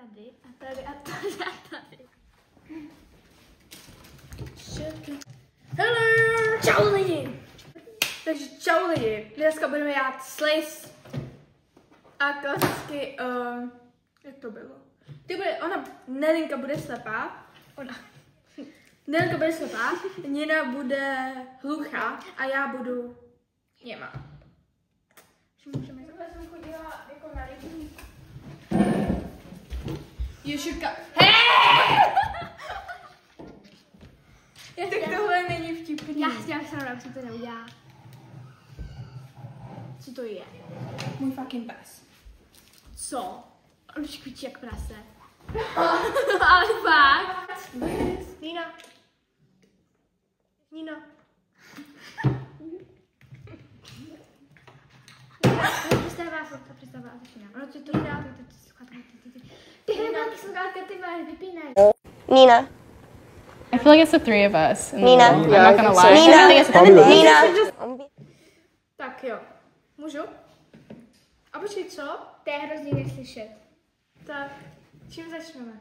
tady a tady a tady a tady. Hello! Čau lidi! Takže čau lidi, dneska budeme ját slice a klasicky, jak to bylo? Nelinka bude slepá, Nelinka bude slepá, Nina bude hluchá a já budu něma. Můžeme jsem chodila jako na rybník. Ješurka. Tak tohle není vtipný. Já si dělám srandu, co to neudělá. Co to je? Můj fucking pes. Co? On už kvičí jak prase. Ale fakt. Nina. Nina. Přestává fotka, přestává a začíná. Ono ti to dá, ty velký sluchátka, ty máš, vypínej. Nina. I feel like it's the three of us. Nina. I'm not gonna lie. Nina. I think it's Nina. Tak jo. Můžu? A počkej, co? To je hrozně neslyšet. Tak, čím začneme?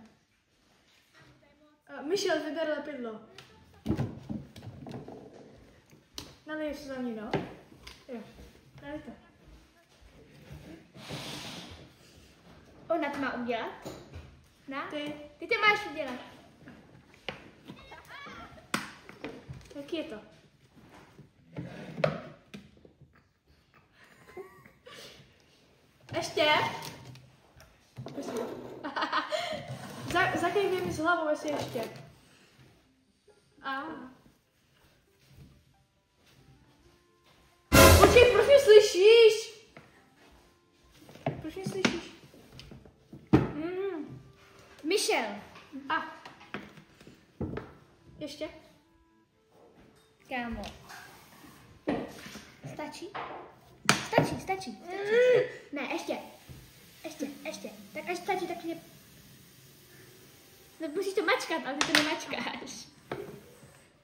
Michel, vyber lepidlo. Naliješ za ní, no? Jo, nalij to. Ona to má udělat? Na? Ty to máš udělat. Jaký je to? Ještě? Zakejvě mi s hlavou, jestli ještě. Počkej, proč mě slyšíš? Proč mě slyšíš? Michel. Ještě? Kámo. Stačí? Stačí. Ne, ještě. Tak až stačí, tak mě... No, musíš to mačkat, ale ty to nemačkáš.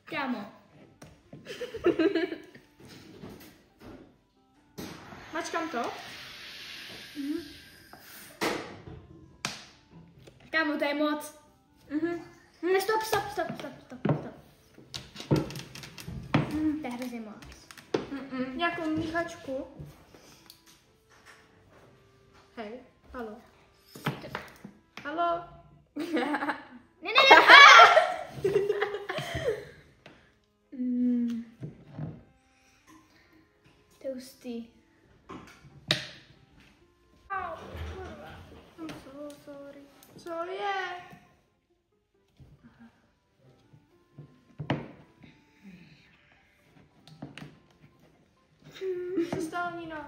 Kámo. Mačkám to. Kámo, to je moc. Ne, stop. To je hrozně moc. Nějakou míchačku. Hej, halo. Halo. Ne. To je hustý. I'm so sorry. Co je? Co stalo, Nino?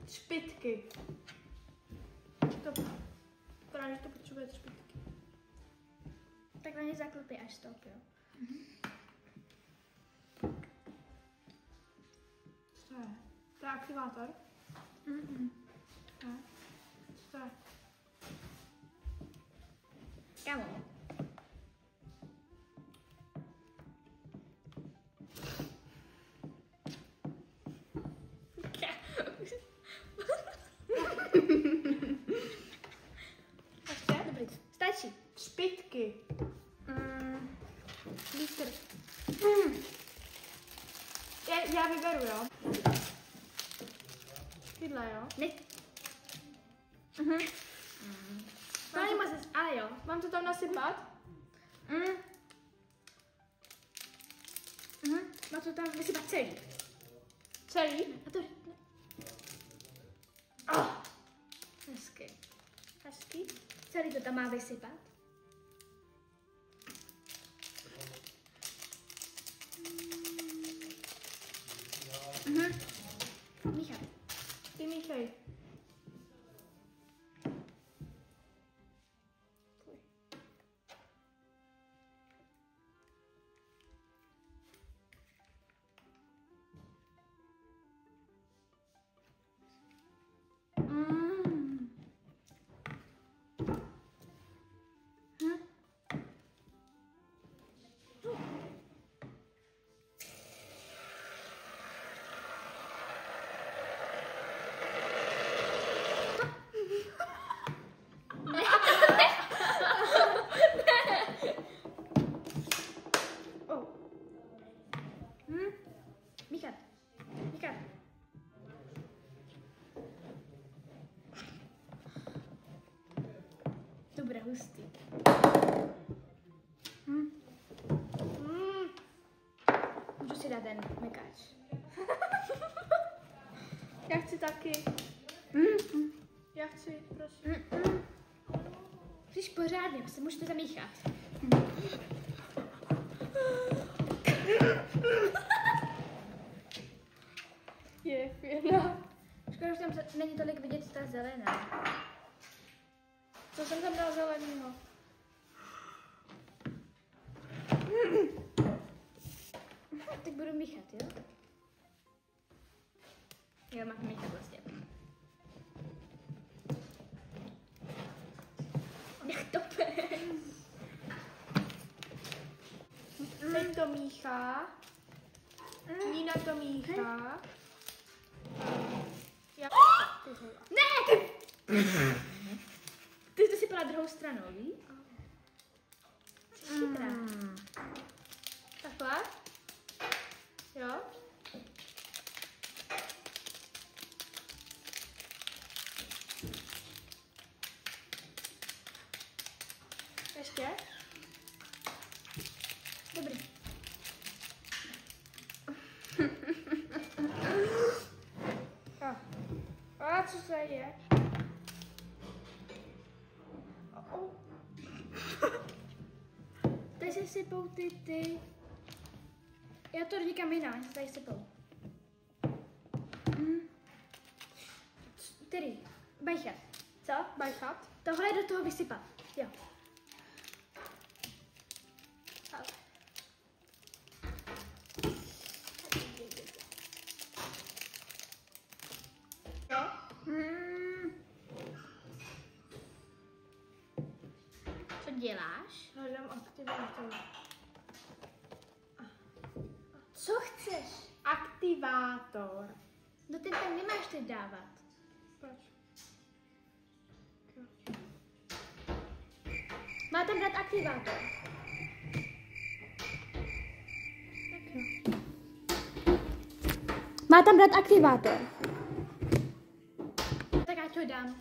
Špitky. Právě, že to potřebuje špitky. Tak na ně zaklopí až stop, jo. Co to je? To je aktivátor? Ne. Co to je? Kámo. Stačí. Špitky. Lítr. Já vyberu, jo? Tyhle, jo? Ne. Ale jo. Mám to tam nasypat? Mám to tam vysypat celý. Celý? A to... Hezky. Celý to tam má vysypat. Míchaj. Ty míchaj. hustý. Můžu si dát ten mekáč. Já chci taky. Já chci, prosím. Jsi pořádně, prostě můžete zamíchat. Je fina. Škoda, že tam není tolik vidět ta zelená. Co jsem tam dala zelenýho? Tak budu míchat, jo? Jo, mám míchat vlastně. Nech to Teď to míchá. Nina to míchá. Já... Ne, ty jsi to sypala druhou stranou, víš? Jsi chytrá. Takhle? Jo? Ještě? Dobrý. A co se je? Tady se sypou ty. Já to říkám jinak, se tady sypou. Tedy, bajchat. Co? Bajchat? Tohle je do toho vysypat. Jo. Ale. Jo? Co děláš? Hledám aktivátor. Co chceš? Aktivátor. No ten tam nemáš teď dávat. Proč? Má tam dát aktivátor. Má tam dát aktivátor. Tak já ti ho dám.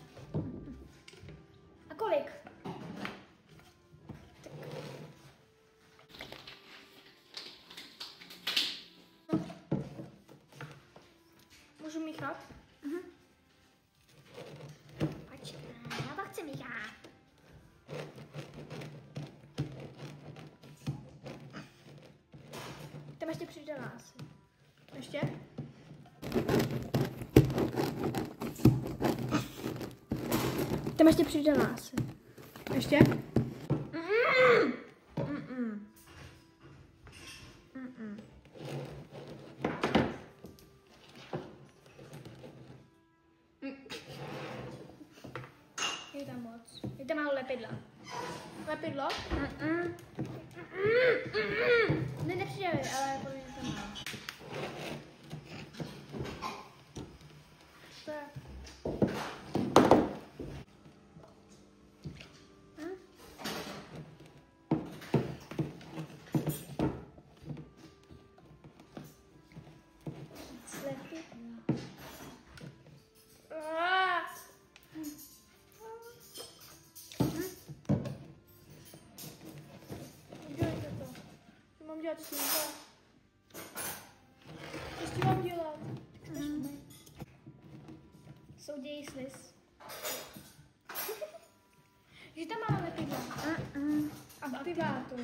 A kolik? Můžu míchat? Počkej, já to chci míchat. Tam ještě přidala asi. Ještě? Tam ještě přidala asi. Ještě? Je tam moc. Je tam málo lepidla. Lepidlo? Ne, nepřidali, ale povím, že to má. To je. Lepidlo. Udělejte to. Co mám dělat s tím? Co s tím mám dělat? Soudějí sliz. Že tam máme lepidlo. Aktivátor.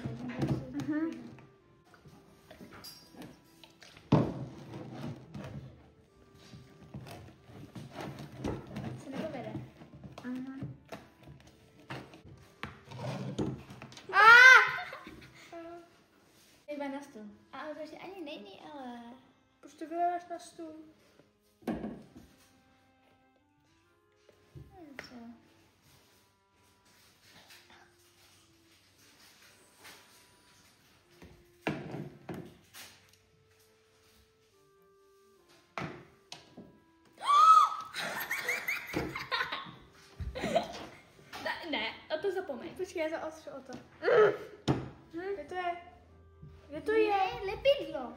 Se nepovede. Jde na stůl. Ale to ještě ani není, ale... Proč to vyleváš na stůl? Co? Ne, o to zapomeň. Počkej, já zaostřu o to. Kde to je? Kde to je? Ne, lepidlo.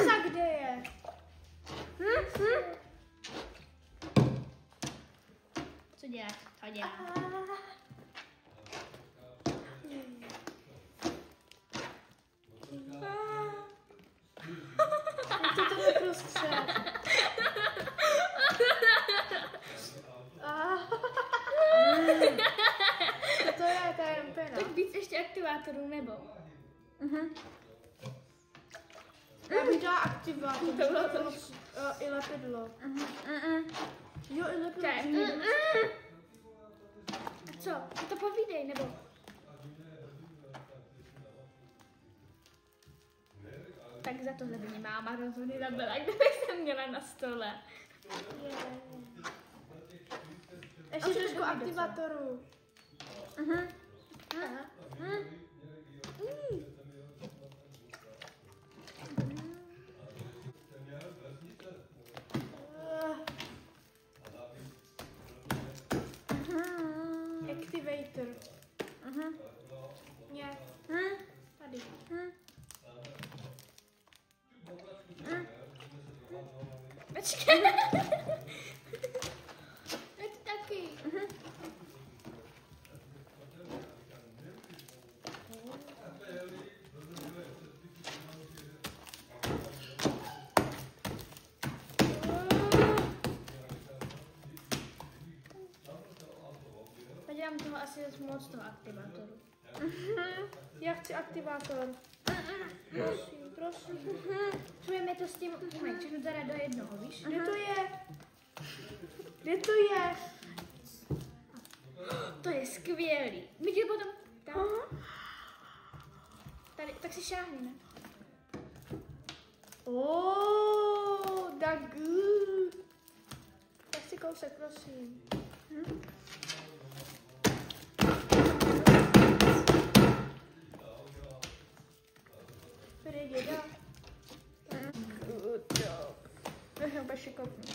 Tam kde je? Co děláš? Co děláš? aktivátorů nebo? Já bych dala aktivátor. To bylo to moc, i lepidlo. Jo, i lepidlo. A co? Ty to povídej, nebo? Tak za tohle by mě máma rozhodně zabila, kdybych jsem měla na stole. Ještě trošku aktivátoru. Activator. Ne. Tady. Počkej. Je to taky. Dělám toho asi moc toho aktivátoru. Já chci aktivátor. Prosím. Čujeme to s tím, všechno teda do jednoho, víš? Kde to je? Kde to je? To je skvělý. Vidíte potom? Tady, tak si šáhni, ne? Tak good. Tak si kousek, prosím. Tady děda. Good job. Nechám bez šikovný.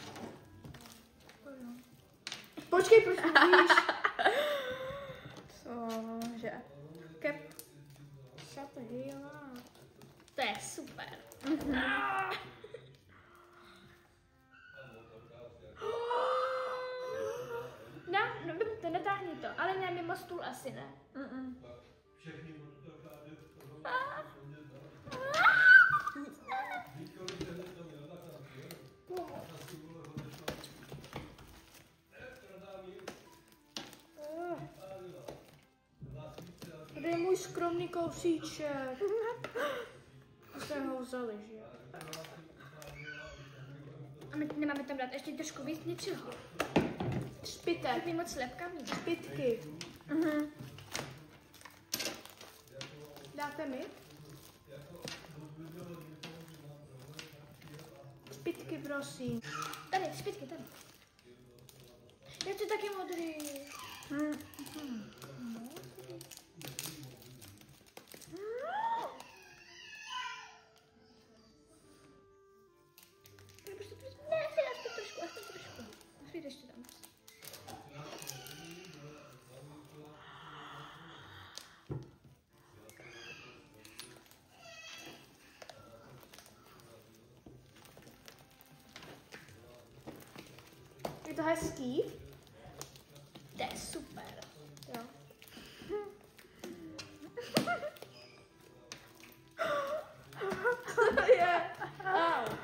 Počkej, proč mluvíš? Cože? Kep. Shut the hell up. To je super. No, to natáhni to, ale ne mimo stůl asi ne. Tady je můj skromný kousíček. A jsme ho vzali, že jo? A my nemáme tam dát ještě trošku víc něčeho. Špitek. Tak mi moc lepkavý. Špitky. Dáte mi? Špitky, prosím. Tady, špitky, tady. Já chci taky modrý. Ne, aspoň trošku. Aspoň ještě tam. Je to hezký? To je super. Jo. To je. Au.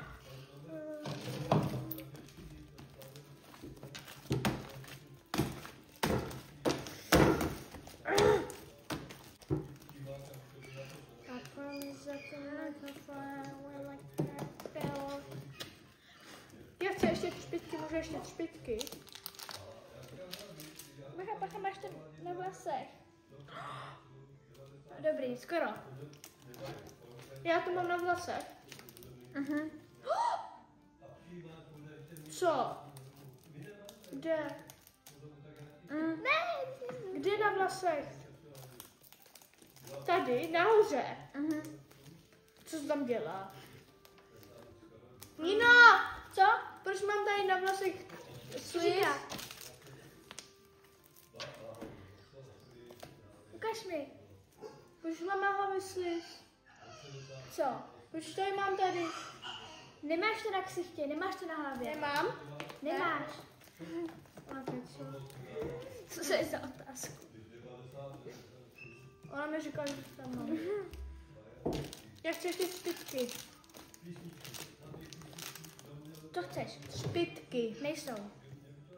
Já chci ještě špitky, můžu ještě špitky. Bacha, máš to na vlasech. Dobrý, skoro. Já to mám na vlasech. Co? Kde? Ne, Kde na vlasech? Tady, nahoře. Co jsi tam dělá? Nina! co? Proč mám tady na vlasech sliz? Ukaž mi. Proč mám na hlavě sliz? Co? Proč tady mám tady? Nemáš to na ksichtě, nemáš to na hlavě. Nemám? Nemáš. A teď co? Co to je za otázku? Ona mi říkala, že to tam mám. Já chci ještě špitky. To chceš? Špitky. Nejsou.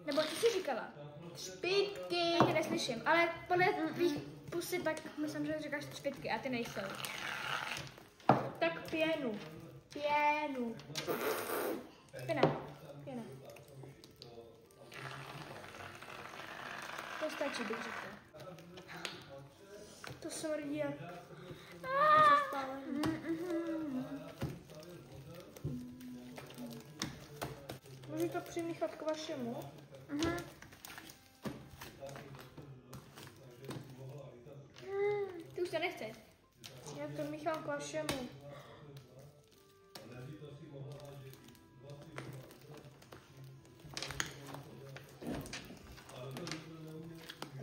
Nebo co jsi říkala? Špitky. Já tě neslyším, ale podle tvých pusy, pak mi samozřejmě říkáš třpětky a ty nejsou. Tak pěnu. Pěnu. Pěna. To stačí, bych řekla. To smrdí jak... Můžu to přimíchat k vašemu? Ty už to nechceš. Já to míchám k vašemu.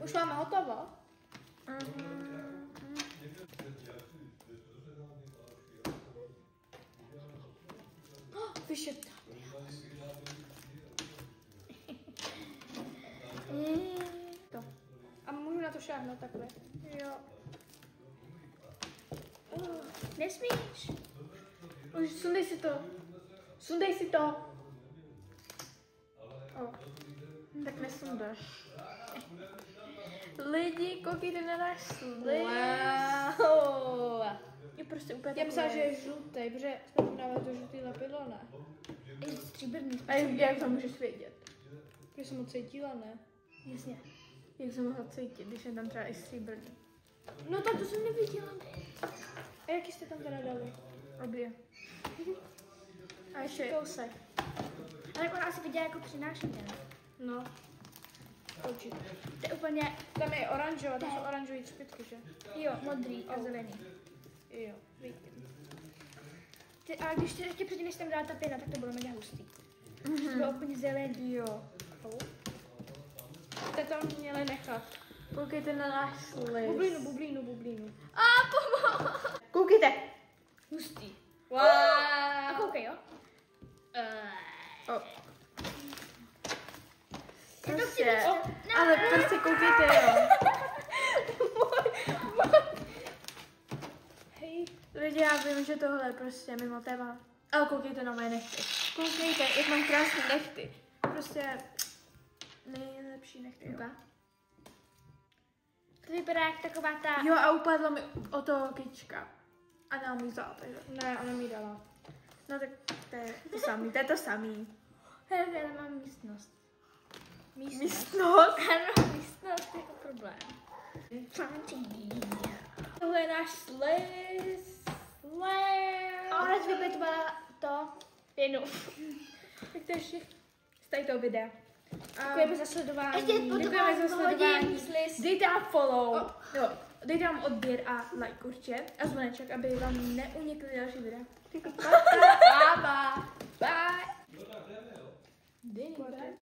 Už máme hotovo. Vyšetá. To. A můžu na to šáhnout takhle. Jo. Nesmíš. Už sundej si to. Sundej si to. O. Tak nesundáš. Lidi, koukejte na náš sliz. Wow. Je prostě úplně Já myslela, že je žlutý, protože jsme tam dávali to žlutý lepidlo, ne? Je stříbrný. A jak to můžeš vědět? Když jsem ho cítila, ne? Jasně. Jak jsem mohla cítit, když je tam třeba i stříbrný? No tak to jsem neviděla. A jaký jste tam teda dali? Obě. A ještě Kousek. Ale ona asi viděla jako přinášení, ne? No. Určitě. To je úplně, Tam je oranžová, to jsou oranžové třpětky, že? jo, modrý a zelený. Jo, vidím. A když to ještě předtím, než tam dala ta pěna, tak to bylo mega hustý. To bylo úplně zelený. jo. Jste tam měli nechat. Koukejte na náš sliz. Bublínu. Koukejte. Hustý. Wow. A koukej, jo? O. Je to Prostě, chci ale prostě koukejte, jo. Hej. Lidi, já vím, že tohle je prostě mimo téma. Ale koukejte na moje nechty. Koukejte, jak mám krásné nechty. Prostě nejlepší nechty, jo. To vypadá jak taková ta... Jo, a upadla mi o toho kyčka. A nám mi vzala, takže. Ne, ona mi dala. No tak to je to samý, to je to samý. Hele, mám místnost. Místnost. Ano, místnost je problém. Tohle je náš sliz. A ona vypětovala to pěnu. Tak to ještě z tady toho videa. Děkujeme za sledování. Ještě děkujeme za sledování. Sliz. Dejte nám follow. Jo, dejte nám odběr a like určitě. A zvoneček, aby vám neunikly další videa. Bye. Bye.